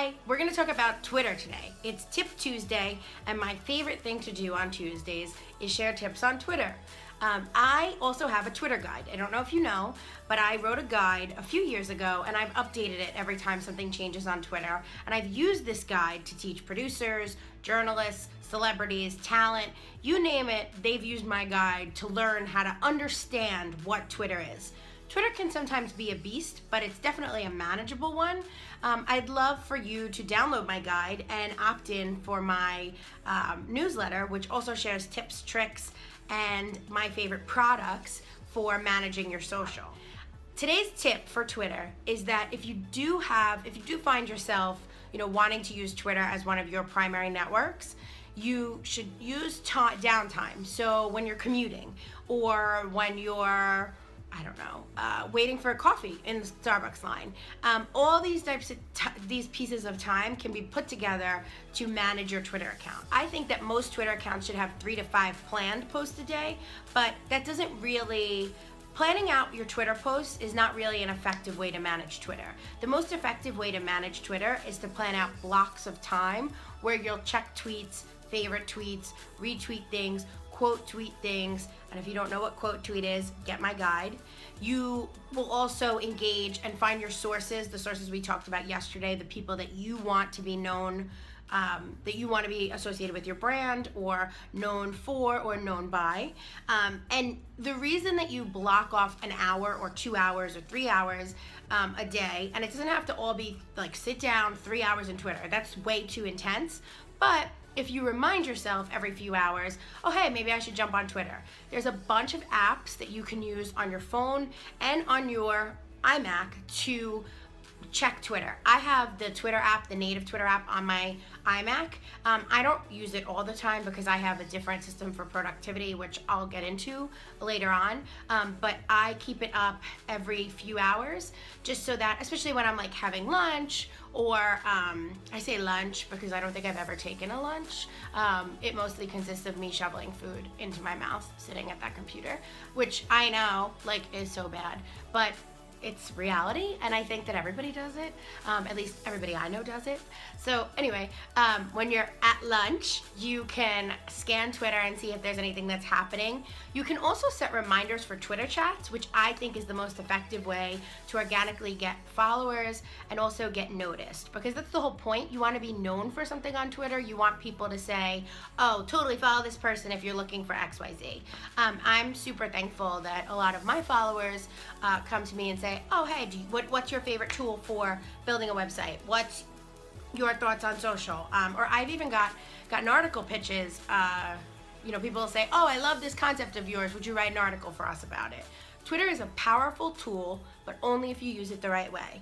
Hi, we're going to talk about Twitter today. It's Tip Tuesday, and my favorite thing to do on Tuesdays is share tips on Twitter. I also have a Twitter guide. I don't know if you know, but I wrote a guide a few years ago, and I've updated it every time something changes on Twitter. And I've used this guide to teach producers, journalists, celebrities, talent, you name it, they've used my guide to learn how to understand what Twitter is. Twitter can sometimes be a beast, but it's definitely a manageable one. I'd love for you to download my guide and opt in for my newsletter, which also shares tips, tricks, and my favorite products for managing your social. Today's tip for Twitter is that if you do find yourself, wanting to use Twitter as one of your primary networks, you should use downtime. So when you're commuting or when you're waiting for a coffee in the Starbucks line. All these types of these pieces of time can be put together to manage your Twitter account. I think that most Twitter accounts should have 3 to 5 planned posts a day, but that doesn't really. Planning out your Twitter posts is not really an effective way to manage Twitter. The most effective way to manage Twitter is to plan out blocks of time where you'll check tweets, favorite tweets, retweet things, quote tweet things, and if you don't know what quote tweet is, get my guide. You will also engage and find your sources, the sources we talked about yesterday, the people that you want to be known, that you want to be associated with your brand or known for or known by. And the reason that you block off an hour or 2 hours or 3 hours a day, and it doesn't have to all be like sit down 3 hours in Twitter, that's way too intense, but if you remind yourself every few hours, oh hey, maybe I should jump on Twitter. There's a bunch of apps that you can use on your phone and on your iMac to check Twitter. I have the Twitter app, the native Twitter app on my iMac. I don't use it all the time because I have a different system for productivity, which I'll get into later on. But I keep it up every few hours just so that, especially when I'm like having lunch or I say lunch because I don't think I've ever taken a lunch. It mostly consists of me shoveling food into my mouth, sitting at that computer, which I know is so bad, but it's reality, and I think that everybody does it. At least everybody I know does it. So anyway, when you're at lunch, you can scan Twitter and see if there's anything that's happening. You can also set reminders for Twitter chats, which I think is the most effective way to organically get followers and also get noticed, because that's the whole point. You want to be known for something on Twitter. You want people to say, oh, totally follow this person if you're looking for XYZ. I'm super thankful that a lot of my followers come to me and say, oh hey, what's your favorite tool for building a website? What's your thoughts on social? Or I've even gotten article pitches. People will say, oh, I love this concept of yours. Would you write an article for us about it? Twitter is a powerful tool, but only if you use it the right way.